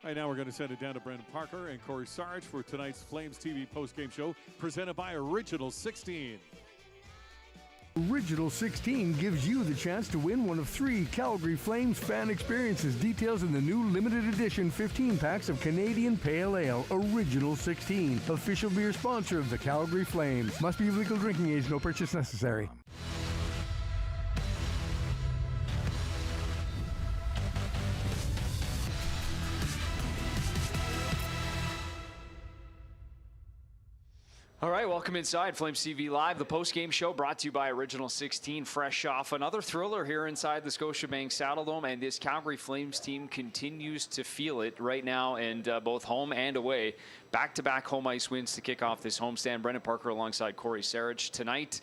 All right, now we're going to send it down to Brendan Parker and Cory Sarich for tonight's Flames TV postgame show presented by Original 16. Original 16 gives you the chance to win one of 3 Calgary Flames fan experiences. Details in the new limited edition 15 packs of Canadian Pale Ale. Original 16, official beer sponsor of the Calgary Flames. Must be of legal drinking age. No purchase necessary. All right, welcome inside Flames TV Live, the post-game show brought to you by Original 16, fresh off another thriller here inside the Scotiabank Saddledome, and this Calgary Flames team continues to feel it right now, and both home and away. Back-to-back home ice wins to kick off this homestand. Brendan Parker alongside Cory Sarich tonight.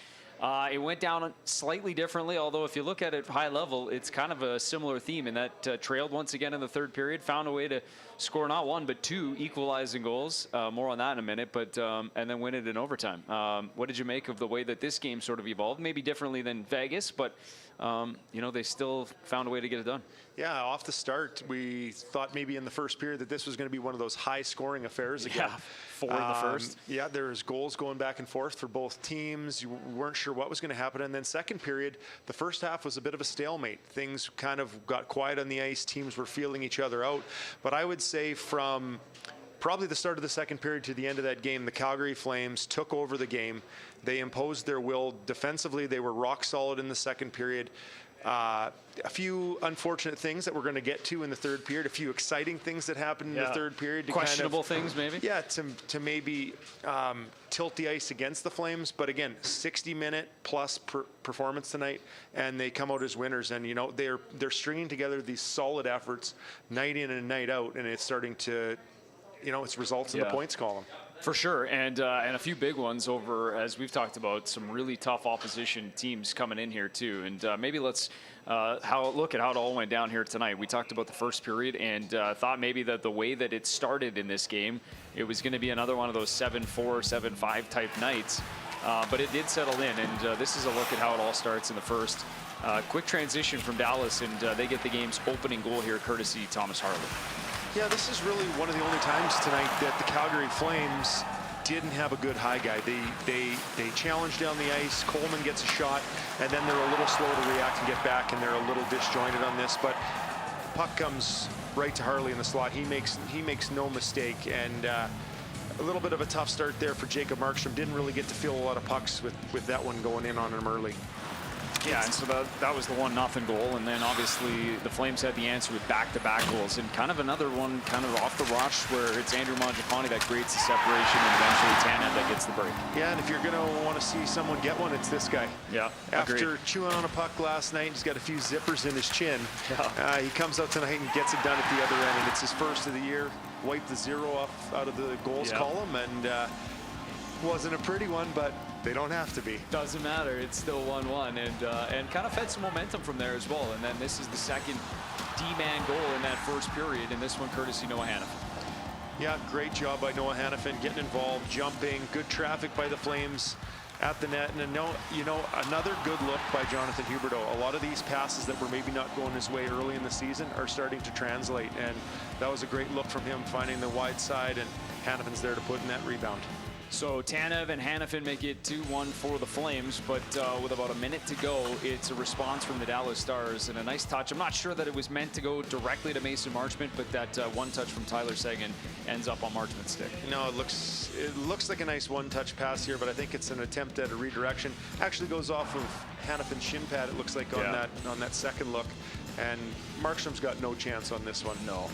It went down slightly differently, although if you look at it high level, it's kind of a similar theme in that trailed once again in the third period, found a way to score not one but two equalizing goals. More on that in a minute, but and then win it in overtime. What did you make of the way that this game sort of evolved? Maybe differently than Vegas, but you know, they still found a way to get it done. Yeah, off the start, we thought maybe in the first period that this was going to be one of those high-scoring affairs again. Yeah, for the first. Yeah, there was goals going back and forth for both teams. You weren't sure what was going to happen. And then second period, the first half was a bit of a stalemate. Things kind of got quiet on the ice. Teams were feeling each other out. But I would say from probably the start of the second period to the end of that game, the Calgary Flames took over the game. They imposed their will defensively. They were rock solid in the second period. A few unfortunate things that we're going to get to in the third period. A few exciting things that happened in the third period. Questionable things, maybe? Yeah, to maybe tilt the ice against the Flames. But again, 60-minute plus performance tonight, and they come out as winners. And, you know, they're stringing together these solid efforts night in and night out, and it's starting to, you know, it's results in the points column. For sure, and a few big ones over, as we've talked about, some really tough opposition teams coming in here too. And maybe let's look at how it all went down here tonight. We talked about the first period and thought maybe that the way that it started in this game, it was going to be another one of those 7-4, 7-5 type nights. But it did settle in, and this is a look at how it all starts in the first. Quick transition from Dallas, and they get the game's opening goal here, courtesy Thomas Harley. Yeah, this is really one of the only times tonight that the Calgary Flames didn't have a good high guy. They challenge down the ice. Coleman gets a shot, and then they're a little slow to react and get back, and they're a little disjointed on this. But puck comes right to Harley in the slot. He makes no mistake, and a little bit of a tough start there for Jacob Markstrom. Didn't really get to feel a lot of pucks with that one going in on him early. Yeah, and so that was the 1-0 goal, and then obviously the Flames had the answer with back-to-back goals, and kind of another one kind of off the rush where it's Andrew Mangiapane that creates the separation, and eventually Tanev that gets the break. Yeah, and if you're going to want to see someone get one, it's this guy. Yeah, After agreed. chewing on a puck last night, he's got a few zippers in his chin. Yeah. He comes out tonight and gets it done at the other end, and it's his first of the year. Wiped the 0 off out of the goals column, and wasn't a pretty one, but they don't have to be. Doesn't matter. It's still 1-1, and kind of fed some momentum from there as well. And then this is the second D-man goal in that first period, and this one courtesy Noah Hanifin. Yeah, great job by Noah Hanifin, getting involved, jumping, good traffic by the Flames at the net, and another good look by Jonathan Huberdeau. A lot of these passes that were maybe not going his way early in the season are starting to translate, and that was a great look from him, finding the wide side, and Hanifin's there to put in that rebound. So Tanev and Hanifin make it 2-1 for the Flames, but with about a minute to go, it's a response from the Dallas Stars and a nice touch. I'm not sure that it was meant to go directly to Mason Marchment, but that one touch from Tyler Seguin ends up on Marchment's stick. No, it looks like a nice one-touch pass here, but I think it's an attempt at a redirection. Actually goes off of Hanifin's shin pad, it looks like, on that second look, and Markstrom's got no chance on this one. No.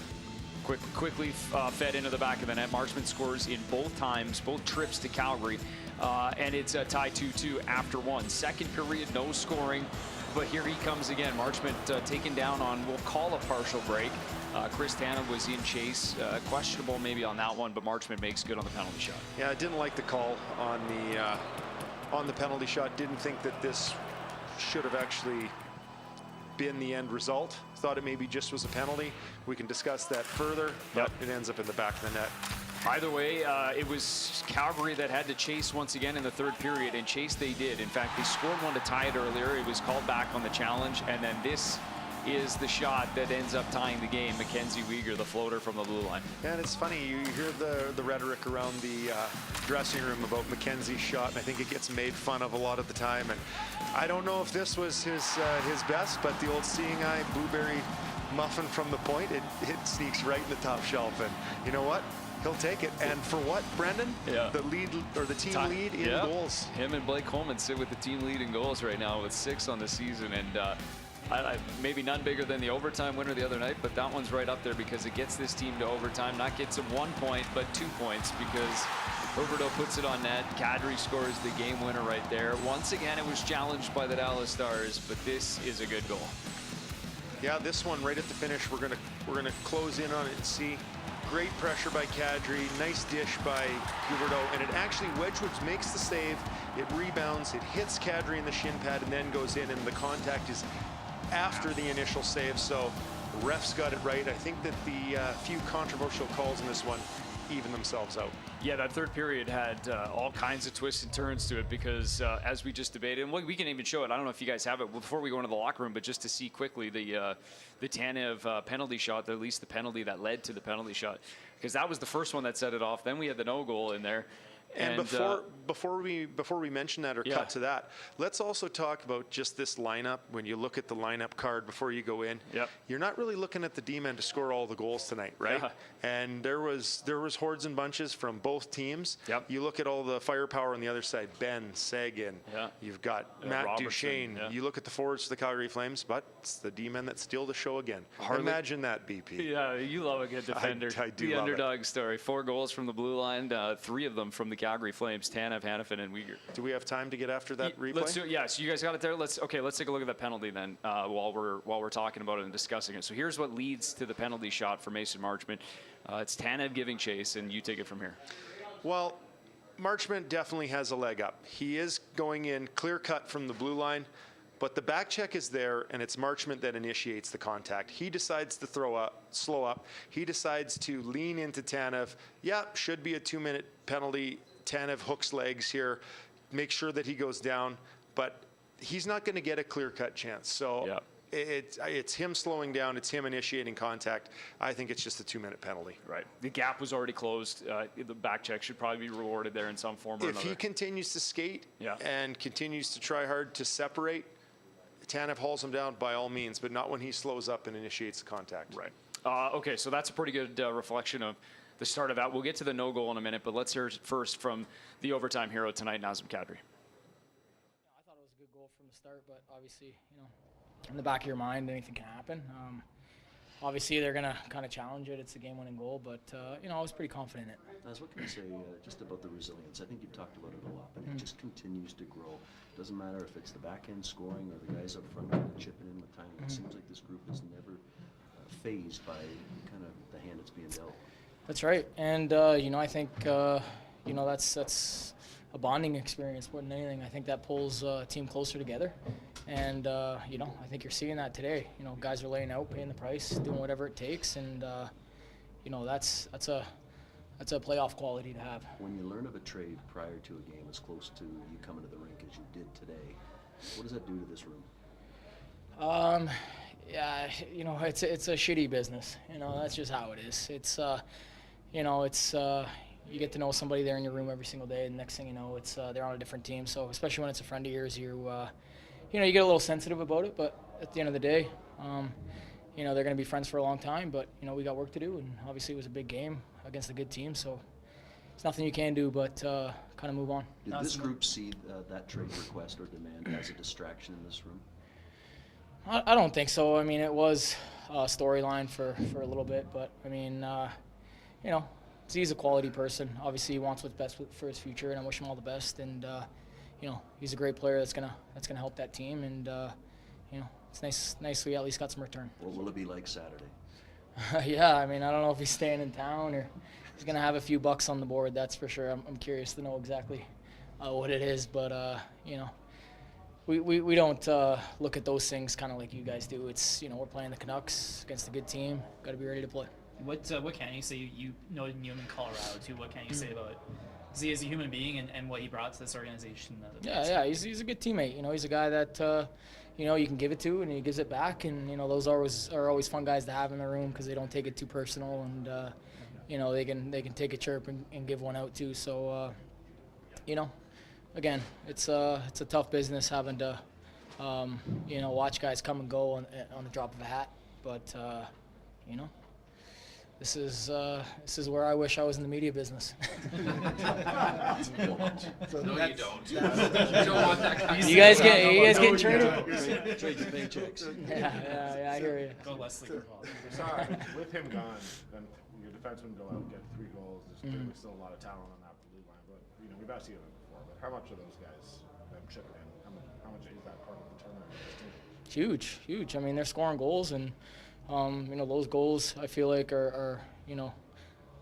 Quickly fed into the back of the net. Marchment scores in both times, both trips to Calgary, and it's a tie 2-2 after one. Second period, no scoring, but here he comes again. Marchment taken down on, we'll call a partial break. Chris Tanev was in chase, questionable maybe on that one, but Marchment makes good on the penalty shot. Yeah, I didn't like the call on the penalty shot. Didn't think that this should have actually been the end result. Thought it maybe just was a penalty. We can discuss that further, but it ends up in the back of the net. Either way, it was Calgary that had to chase once again in the third period, and chase they did. In fact, they scored one to tie it earlier. It was called back on the challenge, and then this is the shot that ends up tying the game. Mackenzie Weegar, the floater from the blue line. Yeah, and it's funny, you hear the rhetoric around the dressing room about Mackenzie's shot, and I think it gets made fun of a lot of the time. And I don't know if this was his best, but the old seeing eye blueberry muffin from the point, it sneaks right in the top shelf. And you know what? He'll take it. And for what, Brendan? Yeah. The lead, or the team lead in goals. Him and Blake Coleman sit with the team lead in goals right now with 6 on the season. And maybe none bigger than the overtime winner the other night, but that one's right up there because it gets this team to overtime. Not gets them 1 point, but 2 points, because Huberdeau puts it on net. Kadri scores the game winner right there. Once again, it was challenged by the Dallas Stars, but this is a good goal. Yeah, this one right at the finish, we're gonna close in on it and see. Great pressure by Kadri, nice dish by Huberdeau, and it actually, Wedgwoods makes the save, it rebounds, it hits Kadri in the shin pad and then goes in, and the contact is after the initial save, so the refs got it right. I think that the few controversial calls in this one even themselves out. Yeah, that third period had all kinds of twists and turns to it because as we just debated, and we can even show it, I don't know if you guys have it before we go into the locker room, but just to see quickly the Tanev penalty shot, at least the penalty that led to the penalty shot, because that was the first one that set it off. Then we had the no goal in there. And before we mention that or cut to that, let's also talk about just this lineup. When you look at the lineup card before you go in, you're not really looking at the D-men to score all the goals tonight, right? Yeah. And there was hordes and bunches from both teams. Yep. You look at all the firepower on the other side. Ben, Sagan. Yeah. You've got Matt Robertson, Duchesne. yeah. You look at the forwards for the Calgary Flames, but it's the D-men that steal the show again. Imagine that, BP. Yeah, you love a good defender. I do the love underdog story. 4 goals from the blue line, 3 of them from the Calgary Flames. Tanev, Hanifin, and Uyghur. Do we have time to get after that replay? Let's do it. Yeah, so you guys got it there. Let's take a look at that penalty then while we're talking about it and discussing it. So here's what leads to the penalty shot for Mason Marchment. It's Tanev giving chase, and you take it from here. Well, Marchment definitely has a leg up. He is going in clear cut from the blue line, but the back check is there, and it's Marchment that initiates the contact. He decides to slow up. He decides to lean into Tanev. Yeah, should be a 2-minute penalty. Tanev hooks legs here, make sure that he goes down, but he's not going to get a clear-cut chance. So it's him slowing down, it's him initiating contact. I think it's just a 2-minute penalty. Right. The gap was already closed. The back check should probably be rewarded there in some form or another. If he continues to skate and continues to try hard to separate, Tanev hauls him down by all means, but not when he slows up and initiates the contact. Right. Okay, so that's a pretty good reflection of the start of that. We'll get to the no goal in a minute, but let's hear first from the overtime hero tonight, Nazem Kadri. I thought it was a good goal from the start, but obviously, in the back of your mind, anything can happen. Obviously, they're going to kind of challenge it. It's a game-winning goal, but, I was pretty confident in it. Naz, what can you say just about the resilience? I think you've talked about it a lot, but it just continues to grow. Doesn't matter if it's the back end scoring or the guys up front kind of chipping in with time. It seems like this group is never phased by kind of the hand that's being dealt. That's right, and I think that's a bonding experience more than anything. I think that pulls a team closer together, and I think you're seeing that today. Guys are laying out, paying the price, doing whatever it takes, and that's a playoff quality to have. When you learn of a trade prior to a game as close to you coming to the rink as you did today, what does that do to this room? Yeah, it's a shitty business. That's just how it is. It's you get to know somebody there in your room every single day, and next thing you know, it's they're on a different team. So especially when it's a friend of yours, you get a little sensitive about it. But at the end of the day, they're going to be friends for a long time. But we got work to do, and obviously it was a big game against a good team. So it's nothing you can do but kind of move on. Did this group see that trade request or demand as a distraction in this room? I don't think so. I mean, it was a storyline for a little bit, but I mean, he's a quality person. Obviously, he wants what's best for his future, and I wish him all the best. And he's a great player that's gonna help that team. And it's nice we at least got some return. What will it be like Saturday? Yeah, I mean, I don't know if he's staying in town or he's gonna have a few bucks on the board. That's for sure. I'm curious to know exactly what it is, but We don't look at those things kind of like you guys do. It's we're playing the Canucks against a good team. Got to be ready to play. What can you say? You know him in Colorado too. What can you say about he as a human being and what he brought to this organization? Yeah, he's a good teammate. He's a guy that you can give it to and he gives it back. And those are always fun guys to have in the room because they don't take it too personal and they can take a chirp and give one out too. So again, it's a tough business having to, watch guys come and go on the drop of a hat. But, this is where I wish I was in the media business. No, you don't. You don't want that kind of You guys getting traded? Trade the paychecks. Yeah, I hear you. Go Leslie. Sorry, with him gone, then your defensemen go out and get 3 goals. There's clearly still a lot of talent on that blue line. but we've actually seen it before. But how much of those guys chipping in? How much is that part of the turnaround of this team? Huge. I mean, they're scoring goals, and those goals I feel like are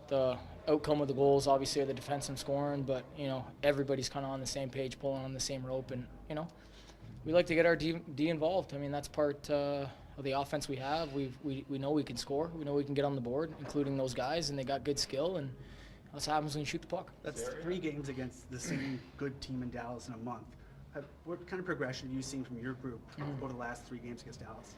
the outcome of the goals obviously are the defense and scoring, but everybody's kind of on the same page, pulling on the same rope, and we like to get our D involved. I mean, that's part of the offense we have. We know we can score. We know we can get on the board, including those guys, and they got good skill, and that's what happens when you shoot the puck. That's 3 games against the same good team in Dallas in a month. What kind of progression have you seen from your group over the last 3 games against Dallas?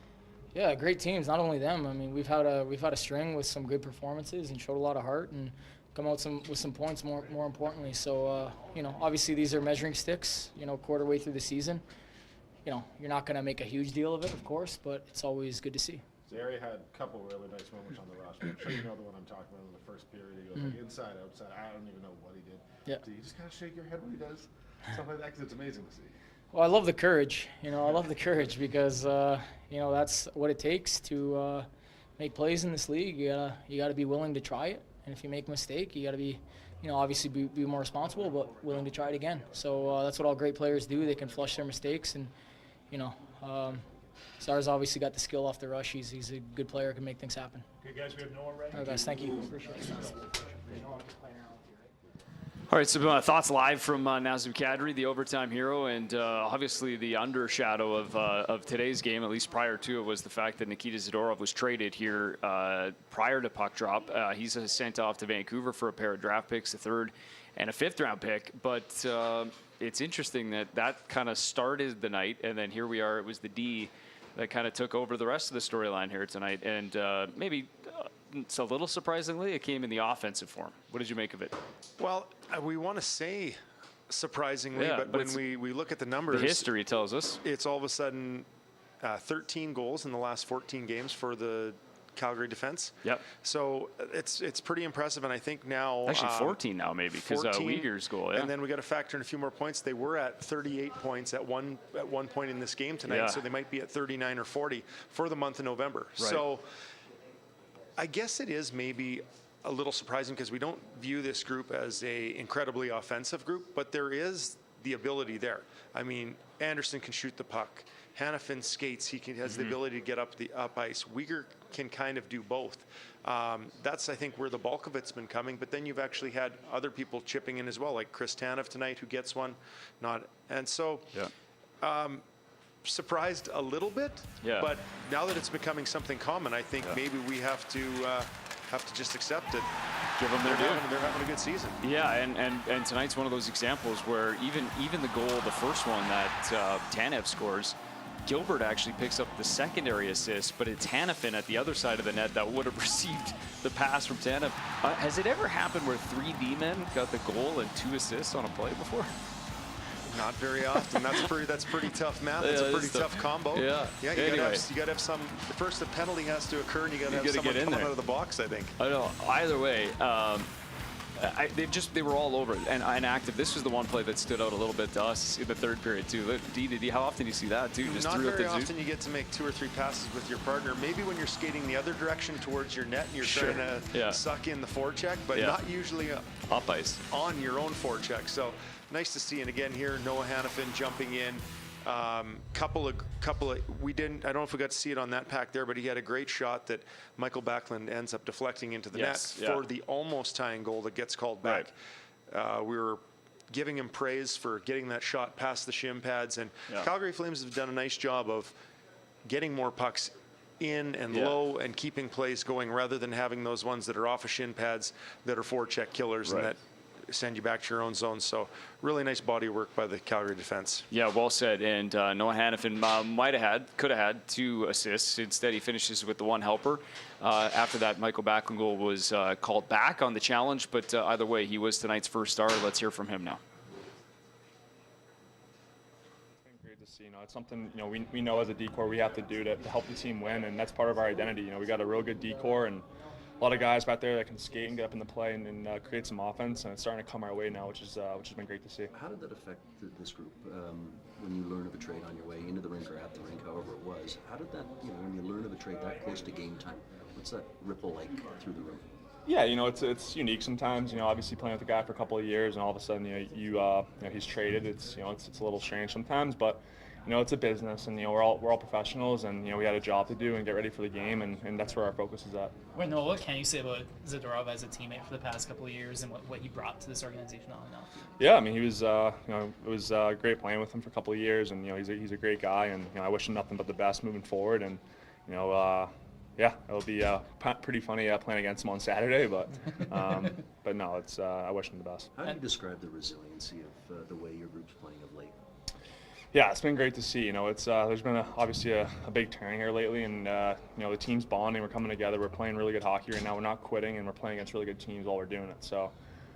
Yeah, great teams. Not only them. I mean, we've had a string with some good performances and showed a lot of heart and come out with some points. More importantly, so obviously these are measuring sticks. Quarter way through the season. You're not going to make a huge deal of it, of course, but it's always good to see. Zary had a couple really nice moments on the roster. I'm sure you know the one I'm talking about in the first period. He goes like inside, outside. I don't even know what he did. Yeah. Do you just kind of shake your head when he does stuff like that? Because it's amazing to see. Well, I love the courage. I love the courage because that's what it takes to make plays in this league. You gotta be willing to try it, and if you make a mistake, you gotta be, obviously be more responsible, but willing to try it again. So that's what all great players do. They can flush their mistakes, and Sar's obviously got the skill off the rush. He's a good player, can make things happen. Okay, guys, we have Noah ready. All right, guys, thank you. Appreciate it. All right, so thoughts live from Nazem Kadri, the overtime hero, and obviously the undershadow of today's game, at least prior to it, was the fact that Nikita Zadorov was traded here prior to puck drop. He's sent off to Vancouver for a pair of draft picks, a 3rd and a 5th-round pick. But it's interesting that kind of started the night, and then here we are. It was the D that kind of took over the rest of the storyline here tonight, and maybe it's a little surprisingly, it came in the offensive form. What did you make of it? Well, we want to say surprisingly, but when we look at the numbers, the history tells us it's all of a sudden 13 goals in the last 14 games for the Calgary defense. Yep. So it's pretty impressive, and I think now actually 14 now maybe because Uyghur's goal. Yeah. And then we got to factor in a few more points. They were at 38 points at one point in this game tonight, so they might be at 39 or 40 for the month of November. Right. So I guess it is maybe a little surprising because we don't view this group as a incredibly offensive group, but there is the ability there. I mean, Anderson can shoot the puck. Hanifin skates. He has the ability to get up ice. Uyghur can kind of do both. That's, I think, where the bulk of it's been coming. But then you've actually had other people chipping in as well, like Chris Tanev tonight, who gets one. Surprised a little bit. Yeah. But now that it's becoming something common, I think maybe we have to just accept it. Give them their due. They're having a good season. Yeah, and tonight's one of those examples where even the goal, the first one that Tanev scores, Gilbert actually picks up the secondary assist, but it's Hanifin at the other side of the net that would have received the pass from Tanev. Has it ever happened where 3 D-men got the goal and 2 assists on a play before? Not very often. That's pretty tough math. It's a pretty tough combo. Yeah. Yeah. You got to have some. First, the penalty has to occur, and you got to have someone coming out of the box, I think. I know. Either way, they were all over it and active. This was the one play that stood out a little bit to us in the 3rd period too. How often do you see that too? Just not very often. You get to make 2 or 3 passes with your partner. Maybe when you're skating the other direction towards your net and you're trying to suck in the forecheck, but not usually up ice on your own forecheck. So nice to see. And again here, Noah Hanifin jumping in. Couple of we didn't. I don't know if we got to see it on that pack there, but he had a great shot that Michael Backlund ends up deflecting into the net for the almost tying goal that gets called back. Right. We were giving him praise for getting that shot past the shin pads, and Calgary Flames have done a nice job of getting more pucks in and low and keeping plays going rather than having those ones that are off of shin pads that are forecheck killers and that send you back to your own zone. So really nice body work by the Calgary defense. Yeah, well said. And Noah Hanifin could have had 2 assists. Instead, he finishes with the 1 helper. After that, Michael Backlund goal was called back on the challenge, but either way, he was tonight's first star. Let's hear from him now. It's been great to see. It's something we know as a D-corps we have to do to help the team win, and that's part of our identity. We got a real good D-corps and a lot of guys back there that can skate and get up in the play and create some offense, and it's starting to come our way now, which has been great to see. How did that affect this group when you learn of a trade on your way into the rink or at the rink, however it was? How did that, when you learn of a trade that close to game time, what's that ripple like through the room? Yeah, it's unique sometimes. Obviously playing with a guy for a couple of years, and all of a sudden, he's traded. It's it's a little strange sometimes, but it's a business, and we're all professionals, and we had a job to do and get ready for the game, and that's where our focus is at. Well, Noah, what can you say about Zadorov as a teammate for the past couple of years and what he brought to this organization on and off? Yeah, I mean, he was it was great playing with him for a couple of years, and he's a great guy, and I wish him nothing but the best moving forward, and yeah, it'll be pretty funny playing against him on Saturday, but no, it's I wish him the best. How do you describe the resiliency of the way your group's playing of late? Yeah, it's been great to see. It's there's been obviously a big turn here lately, and the team's bonding. We're coming together. We're playing really good hockey right now. We're not quitting, and we're playing against really good teams while we're doing it. So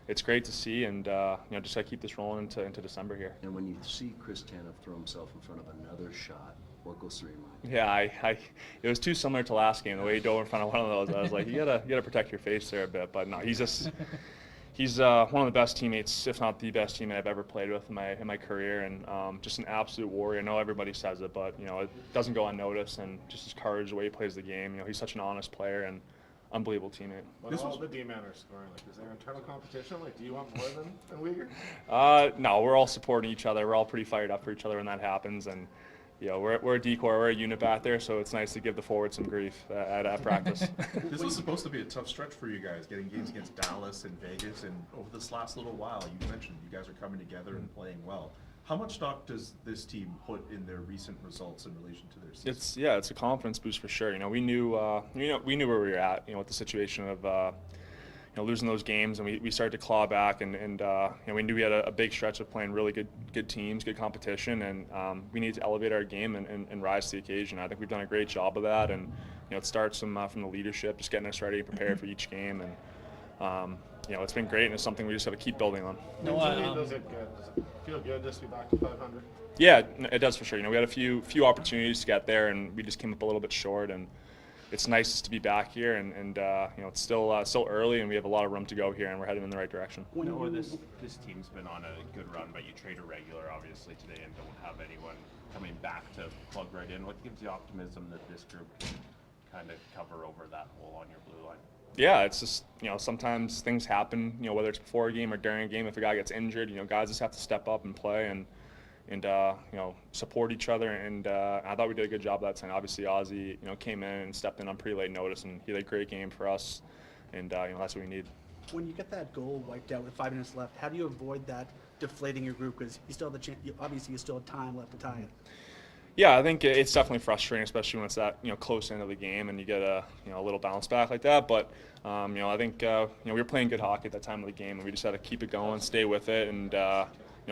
it's great to see, and just gotta keep this rolling into December here. And when you see Chris Tanev throw himself in front of another shot, what goes through your mind? Yeah, it was too similar to last game. The way he dove in front of one of those, I was like, you gotta protect your face there a bit. But no, he's one of the best teammates, if not the best teammate I've ever played with in my career, and just an absolute warrior. I know everybody says it, but it doesn't go unnoticed. And just his courage, the way he plays the game. He's such an honest player and unbelievable teammate. When all the D-men are scoring, is there internal competition? Do you want more than Uyghur? No, we're all supporting each other. We're all pretty fired up for each other when that happens, and we're a decor, we're a unit back there, so it's nice to give the forward some grief at practice. This was supposed to be a tough stretch for you guys, getting games against Dallas and Vegas, and over this last little while, you mentioned you guys are coming together and playing well. How much stock does this team put in their recent results in relation to their season? It's a confidence boost for sure. We knew where we were at, with the situation of losing those games, and we started to claw back, and we knew we had a big stretch of playing really good teams, good competition, and we need to elevate our game and rise to the occasion. I think we've done a great job of that, and it starts from the leadership, just getting us ready and prepared for each game, and it's been great, and it's something we just have to keep building on. Does it feel good just to be back to 500? Yeah, it does for sure. We had a few opportunities to get there, and we just came up a little bit short, and it's nice just to be back here, and it's still early, and we have a lot of room to go here, and we're heading in the right direction. This team's been on a good run, but you trade a regular obviously today and don't have anyone coming back to plug right in. What gives you optimism that this group can kind of cover over that hole on your blue line? Yeah, it's just sometimes things happen. Whether it's before a game or during a game, if a guy gets injured, guys just have to step up and play and support each other, and I thought we did a good job that time. Obviously, Ozzy, came in and stepped in on pretty late notice, and he had a great game for us, and that's what we need. When you get that goal wiped out with 5 minutes left, how do you avoid that deflating your group? Because you still have the chance. Obviously, you still have time left to tie it. Yeah, I think it's definitely frustrating, especially when it's that close end of the game and you get a little bounce back like that. But I think we were playing good hockey at that time of the game, and we just had to keep it going, stay with it, and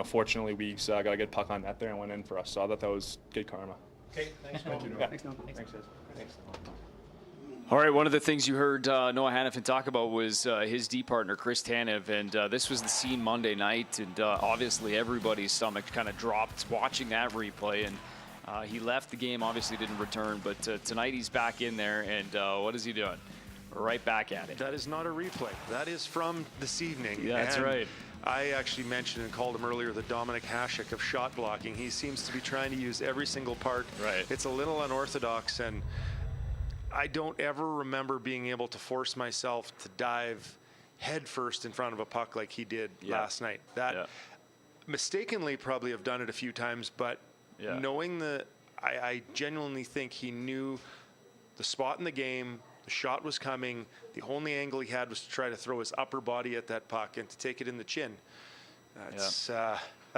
fortunately, we got a good puck on net there and went in for us. So I thought that was good karma. Okay, thanks, Noah. Thanks, Noah. Thanks. All right, one of the things you heard Noah Hanifin talk about was his D partner, Chris Tanev, and this was the scene Monday night, and obviously everybody's stomach kind of dropped watching that replay, and he left the game, obviously didn't return, but tonight he's back in there, and what is he doing? Right back at it. That is not a replay. That is from this evening. Yeah, that's right. I actually mentioned and called him earlier the Dominic Hasek of shot blocking. He seems to be trying to use every single part. Right. It's a little unorthodox, and I don't ever remember being able to force myself to dive head first in front of a puck like he did last night. Mistakenly probably have done it a few times, but knowing I genuinely think he knew the spot in the game, the shot was coming, the only angle he had was to try to throw his upper body at that puck and to take it in the chin. That's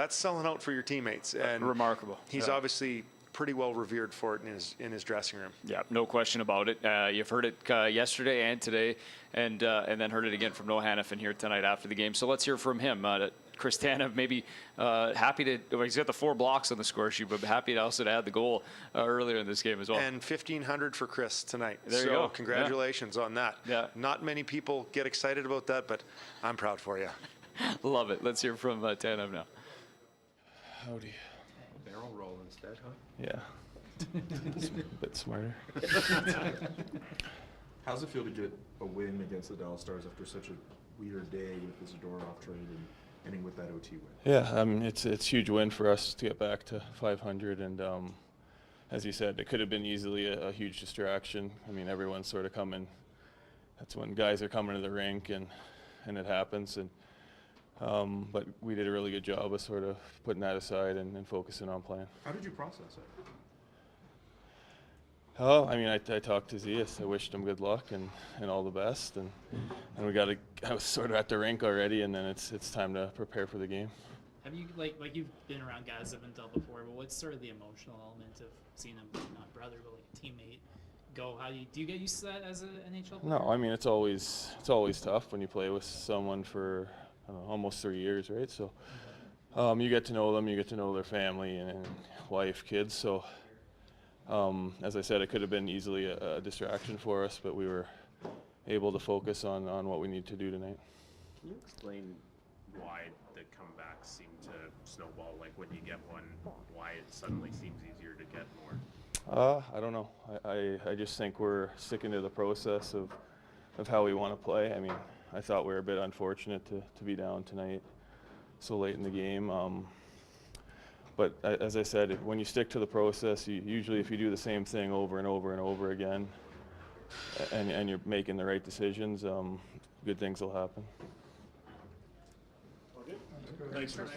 selling out for your teammates. And remarkable. He's obviously pretty well revered for it in his dressing room. Yeah, no question about it. You've heard it yesterday and today, and then heard it again from Noah Hanifin here tonight after the game. So let's hear from him. Chris Tanev maybe happy to, he's got the 4 blocks on the score sheet, but happy to also to add the goal earlier in this game as well. And 1,500 for Chris tonight. There you go. Congratulations on that. Yeah. Not many people get excited about that, but I'm proud for you. Love it. Let's hear from Tanev now. Howdy. Barrel roll instead, huh? Yeah. It's a bit smarter. How's it feel to get a win against the Dallas Stars after such a weird day with the Zadorov trade and ending with that OT win? Yeah, I mean, it's a huge win for us to get back to 500, and as you said, it could have been easily a huge distraction. I mean, everyone's sort of coming that's when guys are coming to the rink and it happens. And but we did a really good job of sort of putting that aside and focusing on playing. How did you process it? Oh, I mean, I talked to Zias. I wished him good luck and all the best, and I was sort of at the rink already, and then it's time to prepare for the game. Have you like you've been around guys that have been dealt before, but what's sort of the emotional element of seeing them, not brother, but like a teammate, go? How do you get used to that as an NHL player? No, I mean it's always tough when you play with someone for almost 3 years, right? So you get to know them, you get to know their family and wife, kids. So as I said, it could have been easily a distraction for us, but we were able to focus on what we need to do tonight. Can you explain why the comebacks seem to snowball? Like when you get one, why it suddenly seems easier to get more? I don't know. I just think we're sticking to the process of how we want to play. I mean, I thought we were a bit unfortunate to be down tonight so late in the game. But as I said, when you stick to the process, usually if you do the same thing over and over and over again, and you're making the right decisions, good things will happen. Thanks, Chris.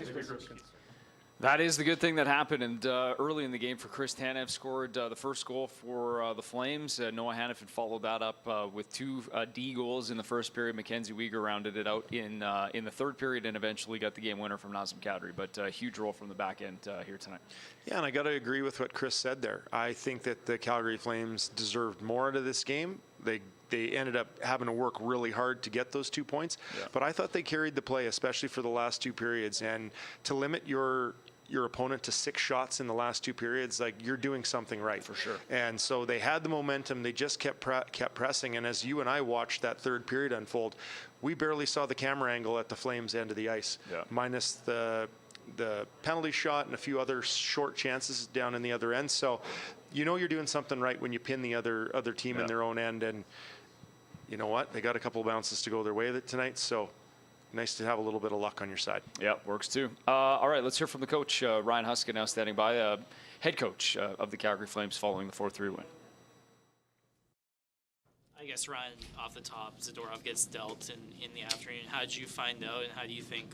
That is the good thing that happened. And early in the game for Chris Tanev scored the first goal for the Flames. Noah Hanifin followed that up with 2 D goals in the first period. Mackenzie Weegar rounded it out in the third period and eventually got the game winner from Nazem Kadri. But a huge role from the back end here tonight. Yeah, and I got to agree with what Chris said there. I think that the Calgary Flames deserved more out of this game. They ended up having to work really hard to get those 2 points. Yeah. But I thought they carried the play, especially for the last 2 periods. And to limit your opponent to 6 shots in the last 2 periods, like, you're doing something right. For sure. And so they had the momentum. They just kept pressing. And as you and I watched that third period unfold, we barely saw the camera angle at the Flames' end of the ice, minus the penalty shot and a few other short chances down in the other end. So you know you're doing something right when you pin the other team in their own end. And you know what? They got a couple of bounces to go their way tonight. So nice to have a little bit of luck on your side. Yeah, works too. All right, let's hear from the coach, Ryan Huska, now standing by, head coach of the Calgary Flames following the 4-3 win. I guess, Ryan, off the top, Zadorov gets dealt in the afternoon. How did you find out, and how do you think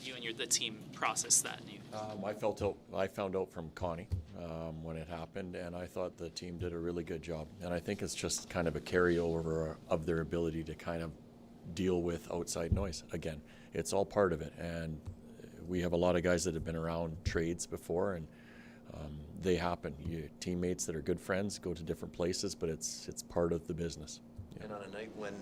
you and the team processed that news? I found out from Connie when it happened, and I thought the team did a really good job. And I think it's just kind of a carryover of their ability to kind of deal with outside noise. Again, it's all part of it, and we have a lot of guys that have been around trades before, and they happen. Teammates that are good friends go to different places, but it's part of the business. Yeah. And on a night when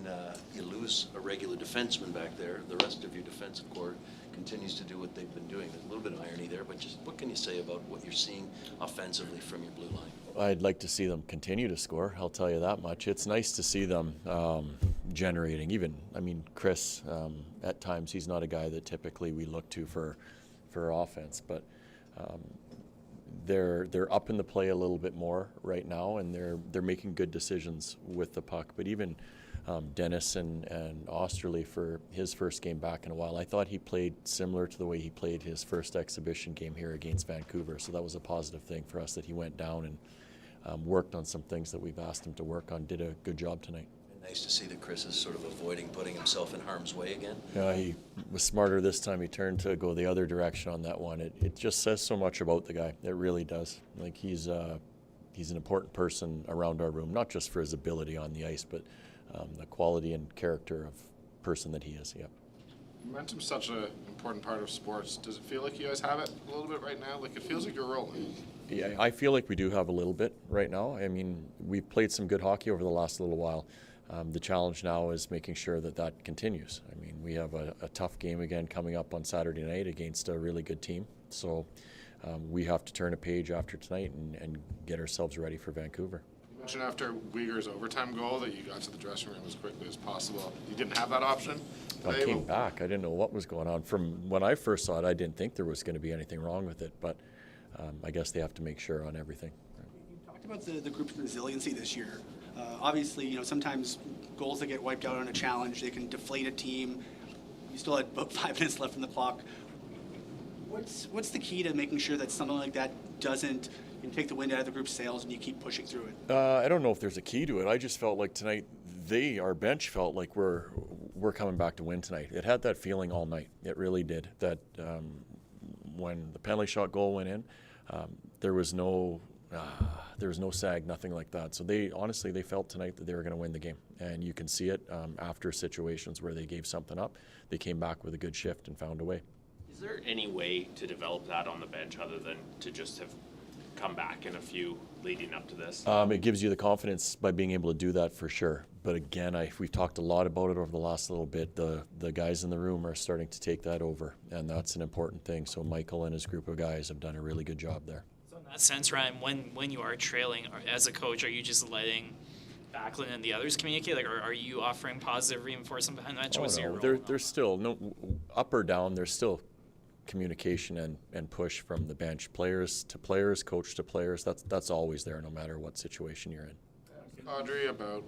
you lose a regular defenseman back there, the rest of your defensive core continues to do what they've been doing. There's a little bit of irony there, but just what can you say about what you're seeing offensively from your blue line? I'd like to see them continue to score, I'll tell you that much. It's nice to see them generating. Chris, at times he's not a guy that typically we look to for offense, but they're up in the play a little bit more right now, and they're making good decisions with the puck. But even Dennis and Osterley for his first game back in a while, I thought he played similar to the way he played his first exhibition game here against Vancouver. So that was a positive thing for us that he went down and worked on some things that we've asked him to work on. Did a good job tonight. Nice to see that Chris is sort of avoiding putting himself in harm's way again. Yeah, he was smarter this time. He turned to go the other direction on that one. It just says so much about the guy. It really does. Like, he's an important person around our room, not just for his ability on the ice, but the quality and character of person that he is. Yeah. Momentum's such an important part of sports. Does it feel like you guys have it a little bit right now? Like, it feels like you're rolling. Yeah, I feel like we do have a little bit right now. I mean, we've played some good hockey over the last little while. The challenge now is making sure that continues. I mean, we have a tough game again coming up on Saturday night against a really good team. So we have to turn a page after tonight and get ourselves ready for Vancouver. You mentioned after Weegar's overtime goal that you got to the dressing room as quickly as possible. You didn't have that option? I came back. I didn't know what was going on. From when I first saw it, I didn't think there was going to be anything wrong with it, but I guess they have to make sure on everything. You talked about the group's resiliency this year. Obviously, sometimes goals that get wiped out on a challenge, they can deflate a team. You still had about 5 minutes left in the clock. What's the key to making sure that something like that doesn't take the wind out of the group's sails and you keep pushing through it? I don't know if there's a key to it. I just felt like tonight our bench felt like we're coming back to win tonight. It had that feeling all night. It really did. That when the penalty shot goal went in, there was no sag, nothing like that. So they felt tonight that they were going to win the game, and you can see it after situations where they gave something up. They came back with a good shift and found a way. Is there any way to develop that on the bench other than to just have come back in a few leading up to this? It gives you the confidence by being able to do that for sure. But again, we've talked a lot about it over the last little bit. The guys in the room are starting to take that over, and that's an important thing. So Michael and his group of guys have done a really good job there. So in that sense, Ryan, when you are trailing as a coach, are you just letting Backlund and the others communicate? Like, are you offering positive reinforcement behind the bench? Oh, no. There's still no up or down. There's still communication and push from the bench, players to players, coach to players. That's always there, no matter what situation you're in. Kadri, about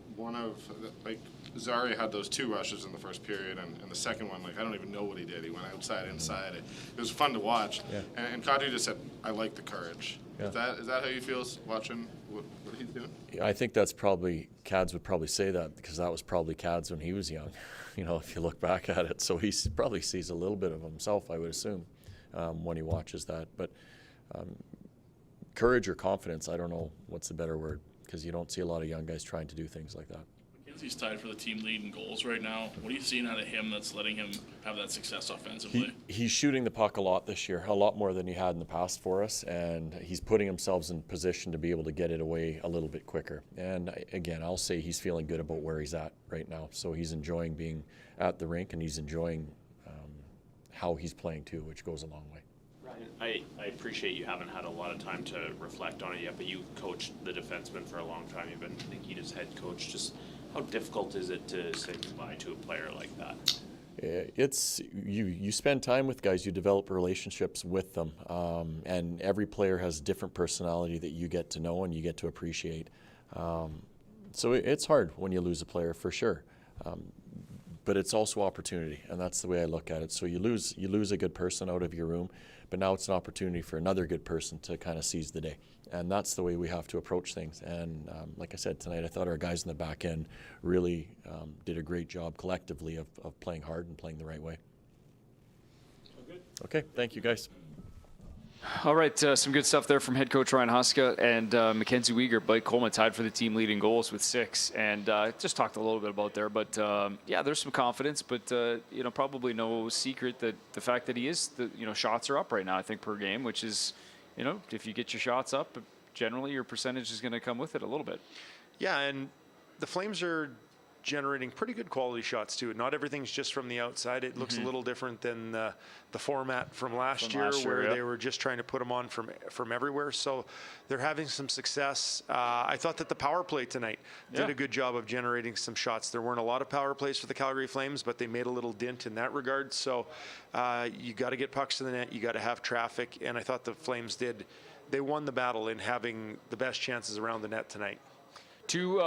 Zari had those 2 rushes in the first period, and the second one, I don't even know what he did. He went outside, inside. It was fun to watch. Yeah. And Kadri just said, I like the courage. Yeah. Is that how you feel watching what he's doing? Yeah, I think that's probably, Cads would probably say that, because that was probably Cads when he was young, if you look back at it. So he probably sees a little bit of himself, I would assume, when he watches that. But courage or confidence, I don't know what's the better word, because you don't see a lot of young guys trying to do things like that. He's tied for the team lead in goals right now. What are you seeing out of him that's letting him have that success offensively? He's shooting the puck a lot this year, a lot more than he had in the past for us, and he's putting himself in position to be able to get it away a little bit quicker. And again, I'll say he's feeling good about where he's at right now. So he's enjoying being at the rink, and he's enjoying how he's playing too, which goes a long way. I appreciate you haven't had a lot of time to reflect on it yet, but you coached the defenseman for a long time. You've been Nikita's head coach. Just how difficult is it to say goodbye to a player like that? It's you spend time with guys, you develop relationships with them, and every player has a different personality that you get to know and you get to appreciate. So it's hard when you lose a player, for sure. But it's also opportunity, and that's the way I look at it. So you lose a good person out of your room, but now it's an opportunity for another good person to kind of seize the day. And that's the way we have to approach things. And like I said tonight, I thought our guys in the back end really did a great job collectively of playing hard and playing the right way. Okay, thank you guys. All right, some good stuff there from head coach Ryan Huska and Mackenzie Weegar. Blake Coleman tied for the team leading goals with 6, and just talked a little bit about there. But yeah, there's some confidence, but probably no secret that the fact that he is, shots are up right now, I think, per game, which is, if you get your shots up, generally your percentage is going to come with it a little bit. Yeah, and the Flames are generating pretty good quality shots too. Not everything's just from the outside. It looks a little different than the format from last year, where they were just trying to put them on from everywhere. So they're having some success. I thought that the power play tonight did a good job of generating some shots. There weren't a lot of power plays for the Calgary Flames, but they made a little dent in that regard. So you got to get pucks to the net. You got to have traffic. And I thought the Flames they won the battle in having the best chances around the net tonight. Two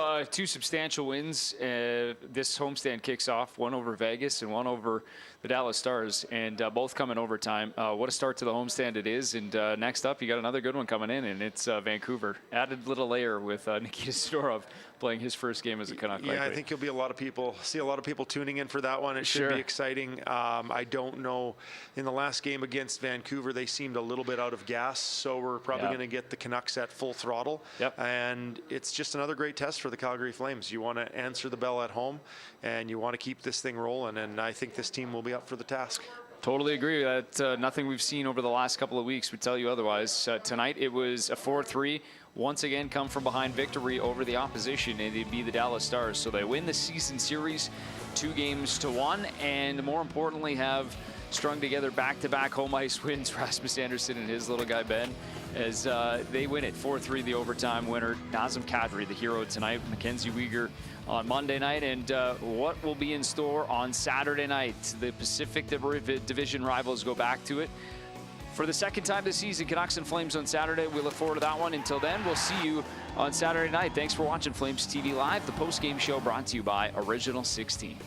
substantial wins. This homestand kicks off, one over Vegas and one over the Dallas Stars, and both come in overtime. What a start to the homestand it is. And next up, you got another good one coming in, and it's Vancouver. Added little layer with Nikita Zadorov playing his first game as a Canuck. Yeah, I think you'll be see a lot of people tuning in for that one. It should be exciting. I don't know. In the last game against Vancouver, they seemed a little bit out of gas, so we're probably going to get the Canucks at full throttle. And it's just another great test for the Calgary Flames. You want to answer the bell at home, and you want to keep this thing rolling, and I think this team will be up for the task. Totally agree. That nothing we've seen over the last couple of weeks would tell you otherwise. Tonight it was a 4-3. Once again, come from behind victory over the opposition, and it'd be the Dallas Stars. So they win the season series 2-1, and more importantly, have strung together back-to-back home ice wins. Rasmus Andersson and his little guy Ben, as they win it 4-3, the overtime winner. Nazem Kadri, the hero tonight. Mackenzie Weegar on Monday night, and what will be in store on Saturday night? The Pacific Division rivals go back to it for the second time this season. Canucks and Flames on Saturday. We look forward to that one. Until then, we'll see you on Saturday night. Thanks for watching Flames TV Live, the post-game show brought to you by Original 16.